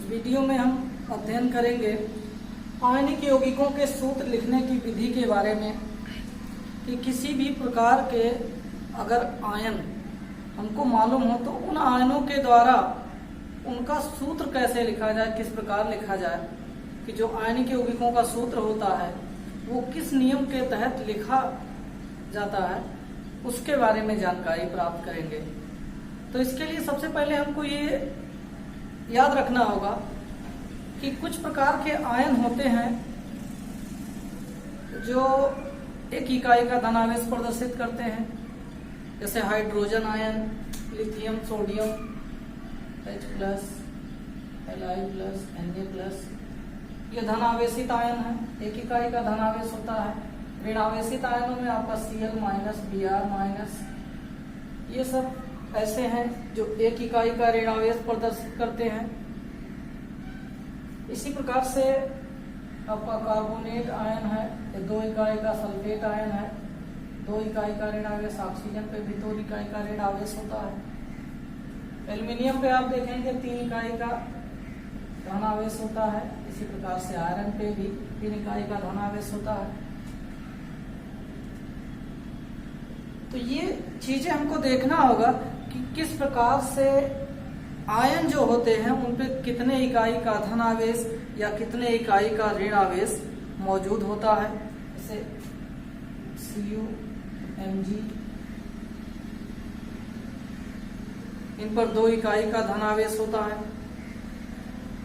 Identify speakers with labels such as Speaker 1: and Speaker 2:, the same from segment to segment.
Speaker 1: Video में हम अध्ययन करेंगे आयनिक यौगिकों के सूत्र लिखने की विधि के बारे में कि किसी भी प्रकार के अगर आयन हमको मालूम हो तो उन आयनों के द्वारा उनका सूत्र कैसे लिखा जाए, किस प्रकार लिखा जाए, कि जो आयनिक यौगिकों का सूत्र होता है वो किस नियम के तहत लिखा जाता है, उसके बारे में जानकारी प्राप्त करेंगे। तो इसके लिए सबसे पहले हमको ये याद रखना होगा कि कुछ प्रकार के आयन होते हैं जो एक इकाई का धनावेश प्रदर्शित करते हैं, जैसे hydrogen ion, lithium, sodium, H+, Li+, Na+, ये धनावेशित आयन है, एक इकाई का धनावेश होता है। ऋणावेशित आयनों में आपका Cl-, Br-, ये सब ऐसे हैं जो एक इकाई का ऋणावेश प्रदर्शित करते हैं। इसी प्रकार से आपका कार्बोनेट आयन है, ये 2 इकाई का सल्फेट आयन है, 2 इकाई का ऋणावेश। ऑक्सीजन पे भी 2 इकाई का ऋणावेश होता है। एल्युमिनियम पे आप देखेंगे 3 इकाई का धनावेश होता है। इसी प्रकार से आयरन पे भी 3 इकाई का धनावेश होता है। तो ये चीजें हमको देखना होगा कि किस प्रकार से आयन जो होते हैं उन पे कितने इकाई का धनावेश या कितने इकाई का ऋणावेश मौजूद होता है। जैसे Cu, Mg, इन पर 2 इकाई का धनावेश होता है।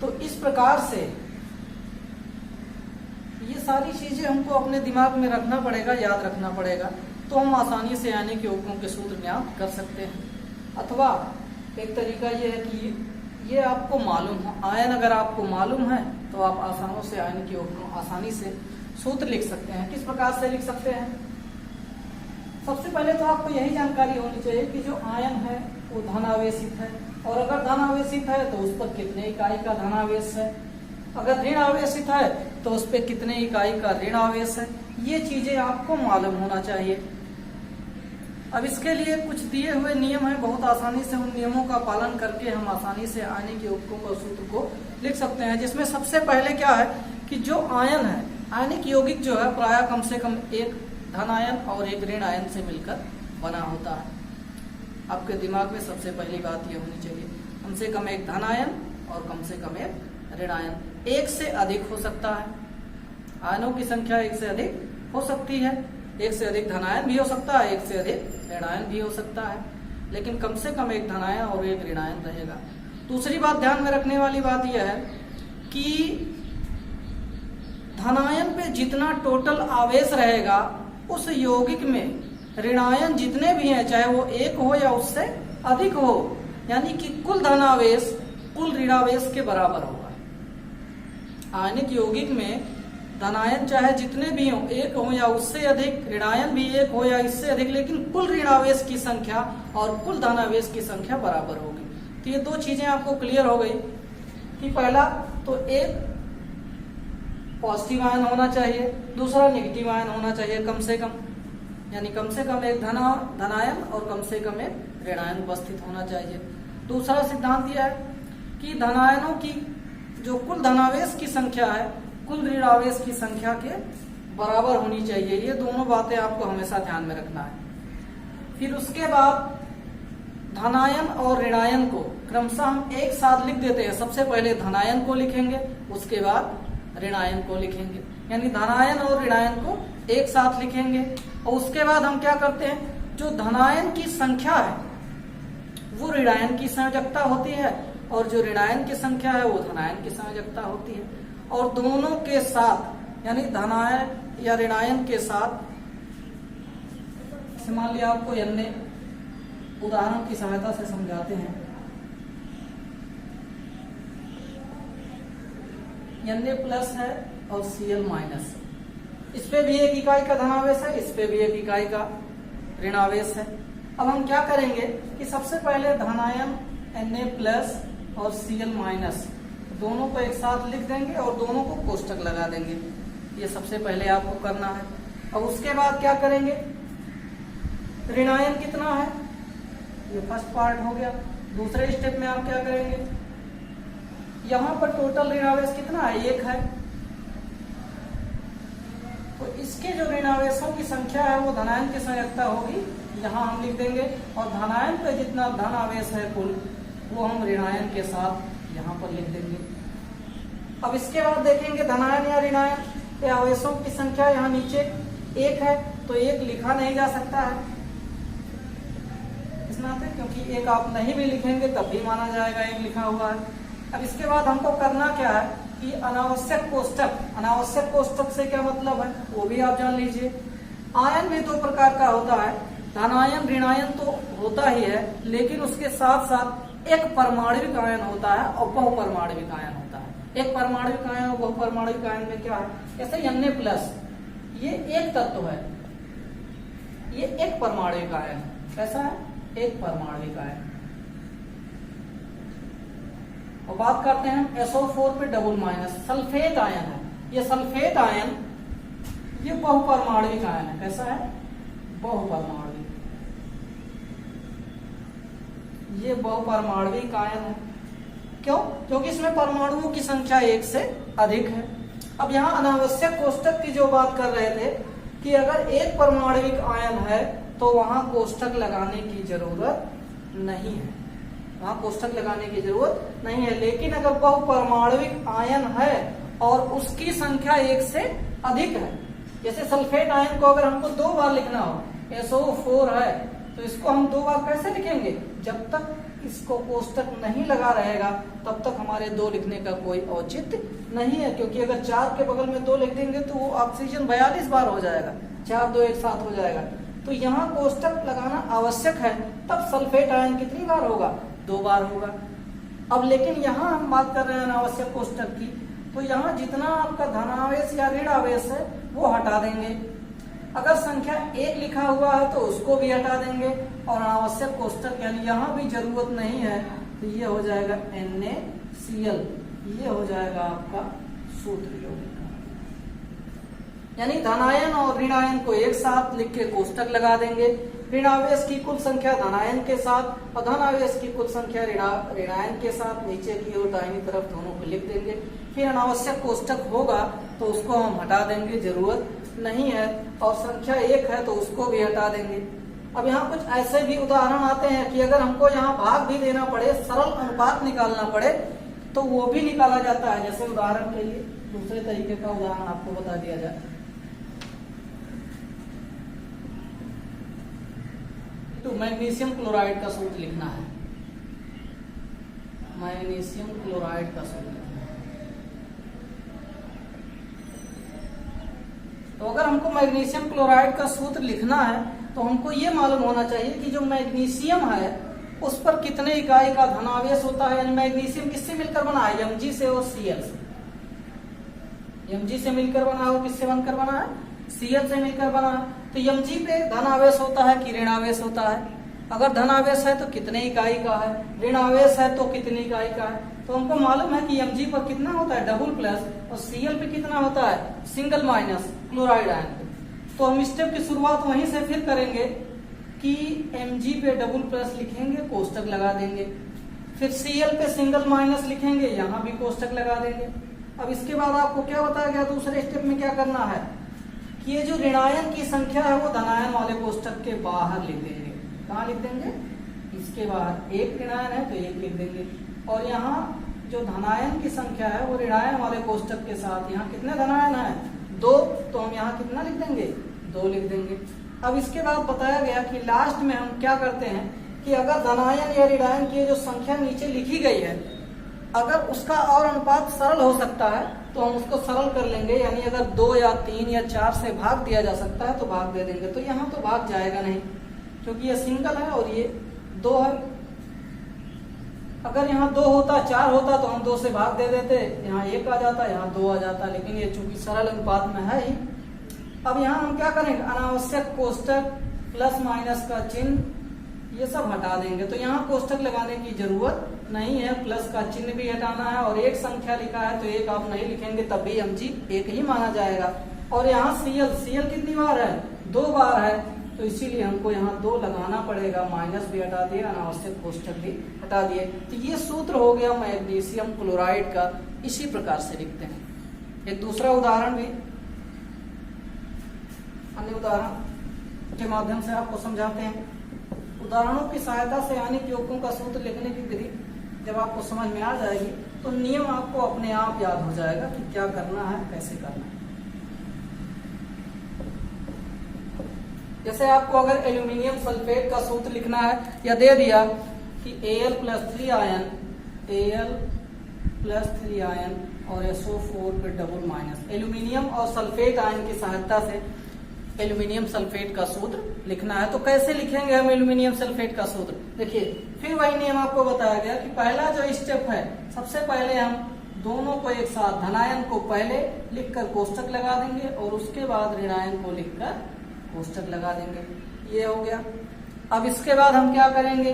Speaker 1: तो इस प्रकार से ये सारी चीजें हमको अपने दिमाग में रखना पड़ेगा, याद रखना पड़ेगा, तो हम आसानी से आयनिक यौगिकों के सूत्र ज्ञात कर सकते हैं। अथवा एक तरीका ये है कि ये आपको मालूम हो, आयन अगर आपको मालूम है तो आप आसानों से आयनिक यौगिकों आसानी से सूत्र लिख सकते हैं। किस प्रकार से लिख सकते हैं? सबसे पहले तो आपको यही जानकारी होनी चाहिए कि जो आयन है वो धनावेशित है, और अगर धनावेशित है तो उस पर कितने इकाई का धनावेश है, अगर ऋण आवेशित है तो उस पर कितने इकाई का ऋण आवेश है। ये चीजें आपको मालूम होना चाहिए। अब इसके लिए कुछ दिए हुए नियम है, बहुत आसानी से उन नियमों का पालन करके हम आसानी से आयनिक यौगिकों का सूत्र को लिख सकते हैं। जिसमें सबसे पहले क्या है कि जो आयन है, आयनिक यौगिक जो है प्रायः कम से कम एक धन आयन और एक ऋण आयन से मिलकर बना होता है। आपके दिमाग में सबसे पहली बात यह होनी चाहिए, कम से कम एक धन आयन और कम से कम एक ऋण आयन। एक से अधिक हो सकता है, आयनों की संख्या एक से अधिक हो सकती है, एक से अधिक धनायन भी हो सकता है, एक से अधिक ऋणायन भी हो सकता है, लेकिन कम से कम एक धनायन और एक ऋणायन रहेगा। दूसरी बात ध्यान में रखने वाली बात यह है कि धनायन पे जितना टोटल आवेश रहेगा उस यौगिक में ऋणायन जितने भी हैं, चाहे वो एक हो या उससे अधिक हो, यानी कि कुल धनावेश कुल ऋणावेश के बराबर होगा। आयनिक यौगिक में धनायन चाहे जितने भी हों, एक हो या उससे अधिक, ऋणायन भी एक हो या इससे अधिक, लेकिन कुल ऋणावेश की संख्या और कुल धनावेश की संख्या बराबर होगी। तो ये 2 चीजें आपको क्लियर हो गई कि पहला तो एक पॉजिटिव आयन होना चाहिए, दूसरा नेगेटिव आयन होना चाहिए कम से कम, यानी कम से कम एक धनायन और कम से कम एक ऋणायन उपस्थित होना चाहिए। दूसरा सिद्धांत यह है कि धनायनों की जो कुल धनावेश की संख्या है कुल ऋणावेश की संख्या के बराबर होनी चाहिए। ये दोनों बातें आपको हमेशा ध्यान में रखना है। फिर उसके बाद धनायन और ऋणायन को क्रमशः हम एक साथ लिख देते हैं। सबसे पहले धनायन को लिखेंगे, उसके बाद ऋणायन को लिखेंगे, यानी धनायन और ऋणायन को एक साथ लिखेंगे। और उसके बाद हम क्या करते हैं, जो धनायन की संख्या है वो ऋणायन की संयोजकता होती है और जो ऋणायन की संख्या है वो धनायन की संयोजकता होती है। और दोनों के साथ यानी धनायन या ऋणायन के साथ, मान लिया आपको अन्य उदाहरण की सहायता से समझाते हैं। Na+ है और Cl-, इस पे भी एक इकाई का धनावेश है, इस पे भी एक इकाई का ऋणावेश है। अब हम क्या करेंगे कि सबसे पहले धनायन Na+ और Cl- दोनों को एक साथ लिख देंगे और दोनों को कोष्टक लगा देंगे। ये सबसे पहले आपको करना है। अब उसके बाद क्या करेंगे, ऋणायन कितना है, ये फर्स्ट पार्ट हो गया। दूसरे स्टेप में आप क्या करेंगे, यहाँ पर टोटल ऋणावेश कितना है, 1 है। तो इसके जो ऋणावेशों की संख्या है वो धनायन की संयुक्ता होगी, यहाँ हम लिख देंगे। और धनायन पे जितना धन आवेश है कुल, वो हम ऋणायन के साथ यहाँ पर लिख देंगे। अब इसके बाद देखेंगे धनायन या ऋणायन के आवेशों की संख्या यहाँ नीचे 1 है, तो 1 लिखा नहीं जा सकता है इस नाते, क्योंकि 1 आप नहीं भी लिखेंगे तब भी माना जाएगा 1 लिखा हुआ है। अब इसके बाद हमको करना क्या है कि अनावश्यक कोष्टक, अनावश्यक कोष्टक से क्या मतलब है वो भी आप जान लीजिए। आयन भी 2 प्रकार का होता है, धनायन ऋणायन तो होता ही है, लेकिन उसके साथ साथ एक परमाणविक आयन होता है और बहुपरमाणविक आयन होता है। एक परमाणविक आयन और बहुपरमाणविक आयन में क्या है, जैसे Na+, ये एक तत्व है, ये एक परमाणविक आयन, कैसा है, एक परमाणविक आयन। और बात करते हैं हम SO4 पे डबल माइनस, सल्फेट आयन है। ये सल्फेट आयन ये बहुपरमाणविक आयन है, कैसा है, बहुपरमाणविक, ये बहुपरमाणविक आयन है। क्यों, क्योंकि इसमें परमाणुओं की संख्या 1 से अधिक है। अब यहाँ अनावश्यक कोष्टक की जो बात कर रहे थे कि अगर एक परमाणविक आयन है तो वहां कोष्टक लगाने की जरूरत नहीं है, वहां कोष्टक लगाने की जरूरत नहीं है। लेकिन अगर बहुपरमाणविक आयन है और उसकी संख्या 1 से अधिक है, जैसे सल्फेट आयन को अगर हमको 2 बार लिखना हो, SO4 है तो इसको हम 2 बार कैसे लिखेंगे, जब तक इसको कोष्टक नहीं लगा रहेगा तब तक हमारे 2 लिखने का कोई औचित्य नहीं है। क्योंकि अगर 4 के बगल में 2 लिख देंगे तो वो ऑक्सीजन 42 बार हो जाएगा, 4 2 एक साथ हो जाएगा। तो यहाँ कोष्टक लगाना आवश्यक है, तब सल्फेट आयन कितनी बार होगा, 2 बार होगा। अब लेकिन यहाँ हम बात कर रहे हैं अनावश्यक कोष्टक की, तो यहाँ जितना आपका धनावेश या ऋण आवेश है वो हटा देंगे। अगर संख्या 1 लिखा हुआ है तो उसको भी हटा देंगे, और अनावश्यक कोष्टक यानी यहाँ भी जरूरत नहीं है, तो ये हो जाएगा NaCl, ये हो जाएगा आपका सूत्र यौगिक। यानी धनायन और ऋणायन को एक साथ लिख के कोष्टक लगा देंगे। ऋणावेश की कुल संख्या धनायन के साथ और धनावेश की कुल संख्या ऋणायन के साथ नीचे की ओर दाहिनी तरफ दोनों को लिख देंगे। फिर अनावश्यक कोष्टक होगा तो उसको हम हटा देंगे, जरूरत नहीं है। और संख्या 1 है तो उसको भी हटा देंगे। अब यहाँ कुछ ऐसे भी उदाहरण आते हैं कि अगर हमको यहाँ भाग भी देना पड़े, सरल अनुपात निकालना पड़े, तो वो भी निकाला जाता है। जैसे उदाहरण के लिए दूसरे तरीके का उदाहरण आपको बता दिया जाए, तो मैग्नीशियम क्लोराइड का सूत्र लिखना है, मैग्नीशियम क्लोराइड का सूत्र लिखना है। तो अगर हमको मैग्नीशियम क्लोराइड का सूत्र लिखना है तो हमको ये मालूम होना चाहिए कि जो मैग्नीशियम है उस पर कितने इकाई का धनावेश होता है। यानी मैग्नीशियम किससे मिलकर बना है, Mg से और Cl से। Mg से मिलकर बना है, किससे बनकर बना है, Cl से मिलकर बना है। तो Mg पे धनावेश होता है कि ऋणावेश होता है। अगर धनावेश है तो कितने इकाई का है, ऋणावेश है तो कितनी इकाई का है। तो हमको मालूम है कि Mg पर कितना होता है, डबल प्लस, और Cl पे कितना होता है, सिंगल माइनस, क्लोराइड आयन। तो हम स्टेप की शुरुआत वहीं से फिर करेंगे कि Mg पे डबल प्लस लिखेंगे, कोष्टक लगा देंगे। फिर Cl पे सिंगल माइनस लिखेंगे, यहाँ भी कोष्टक लगा देंगे। अब इसके बाद आपको क्या बताया गया, दूसरे स्टेप में क्या करना है कि ये जो ऋणायन की संख्या है वो धनायन वाले कोष्टक के बाहर लिख देंगे। कहाँ लिख देंगे, इसके बाहर। एक ऋणायन है तो 1 लिख देंगे, और यहाँ जो धनायन की संख्या है वो ऋणायन वाले कोष्टक के साथ, यहाँ कितने धनायन है, 2, तो हम यहाँ कितना लिख देंगे, 2 लिख देंगे। अब इसके बाद बताया गया कि लास्ट में हम क्या करते हैं कि अगर धनायन या ऋणायन की जो संख्या नीचे लिखी गई है, अगर उसका और अनुपात सरल हो सकता है तो हम उसको सरल कर लेंगे। यानी अगर 2 या 3 या 4 से भाग दिया जा सकता है तो भाग दे देंगे। तो यहाँ तो भाग जाएगा नहीं, क्योंकि ये सिंगल है और ये 2 है। अगर यहाँ 2 होता, 4 होता तो हम 2 से भाग दे देते, यहाँ 1 आ जाता, यहाँ 2 आ जाता। लेकिन ये चूंकि सरल अनुपात में है ही। अब यहाँ हम क्या करेंगे, अनावश्यक कोष्टक प्लस माइनस का चिन्ह ये सब हटा देंगे। तो यहाँ कोष्टक लगाने की जरूरत नहीं है, प्लस का चिन्ह भी हटाना है। और एक संख्या लिखा है तो 1 आप नहीं लिखेंगे, तब भी Mg 1 ही माना जाएगा। और यहाँ Cl कितनी बार है, 2 बार है, तो तो इसीलिए हमको यहाँ 2 लगाना पड़ेगा, माइनस भी हटा दिए, अनावश्यक कोष्टक भी हटा दिए। तो ये सूत्र हो गया मैग्नीशियम क्लोराइड का, इसी प्रकार से लिखते हैं। एक दूसरा उदाहरण भी अन्य उदाहरण के माध्यम से आपको समझाते हैं। उदाहरणों की सहायता से आयनिक यौगिकों का सूत्र लिखने की विधि जब आपको समझ में आ जाएगी तो नियम आपको अपने आप याद हो जाएगा कि क्या करना है, कैसे करना है। जैसे आपको अगर एल्यूमिनियम सल्फेट का सूत्र लिखना है, या दे दिया कि Al+3 आयन, Al+3 आयन और SO4 पे डबल माइनस, एल्यूमिनियम और सल्फेट आयन की सहायता से एल्यूमिनियम सल्फेट का सूत्र लिखना है। तो कैसे लिखेंगे हम एल्यूमिनियम सल्फेट का सूत्र? देखिए, फिर वही नियम आपको बताया गया कि पहला जो स्टेप है, सबसे पहले हम दोनों को एक साथ, धनायन को पहले लिखकर कोष्टक लगा देंगे और उसके बाद ऋणायन को लिखकर कोष्टक लगा देंगे। ये हो गया। अब इसके बाद हम क्या करेंगे,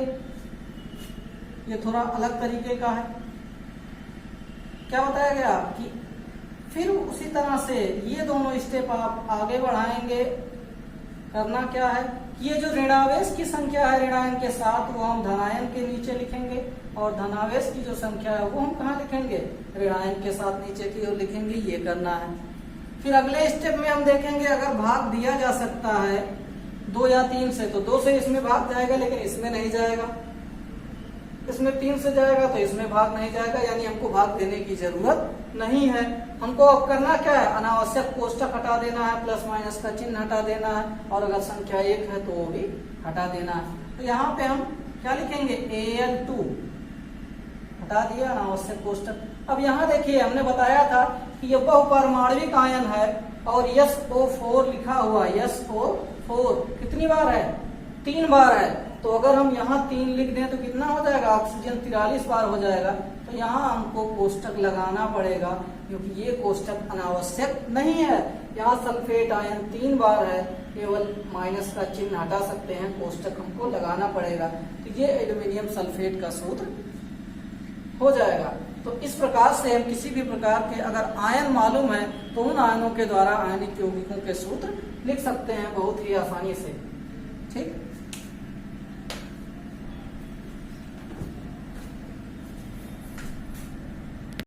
Speaker 1: ये थोड़ा अलग तरीके का है। क्या बताया गया कि फिर उसी तरह से ये दोनों स्टेप आप आगे बढ़ाएंगे। करना क्या है, ये जो ऋणावेश की संख्या है ऋणायन के साथ, वो हम धनायन के नीचे लिखेंगे, और धनावेश की जो संख्या है वो हम कहाँ लिखेंगे, ऋणायन के साथ नीचे की ओर लिखेंगे। ये करना है। फिर अगले स्टेप में हम देखेंगे, अगर भाग दिया जा सकता है 2 या 3 से, तो 2 से इसमें भाग जाएगा, लेकिन इसमें नहीं जाएगा। इसमें 3 से जाएगा तो इसमें भाग नहीं जाएगा, यानी हमको भाग देने की जरूरत नहीं है। हमको अब करना क्या है, अनावश्यक कोष्टक हटा देना है, प्लस माइनस का चिन्ह हटा देना है, और अगर संख्या 1 है तो वो भी हटा देना है। तो यहाँ पे हम क्या लिखेंगे, Al2 हटा दिया, अनावश्यक कोष्टक। अब यहाँ देखिए, हमने बताया था कि यह बहुपरमाणविक आयन है और SO4 लिखा हुआ है। SO4 कितनी बार है, 3 बार है। तो अगर हम यहाँ 3 लिख दें तो कितना हो जाएगा, ऑक्सीजन 43 बार हो जाएगा। तो यहाँ हमको कोष्टक लगाना पड़ेगा, क्योंकि ये कोष्टक अनावश्यक नहीं है। यहाँ सल्फेट आयन 3 बार है, केवल माइनस का चिन्ह हटा सकते हैं, कोष्टक हमको लगाना पड़ेगा। तो ये एल्यूमिनियम सल्फेट का सूत्र हो जाएगा। तो इस प्रकार से हम किसी भी प्रकार के अगर आयन मालूम है तो उन आयनों के द्वारा आयनिक यौगिकों के सूत्र लिख सकते हैं बहुत ही आसानी से। ठीक।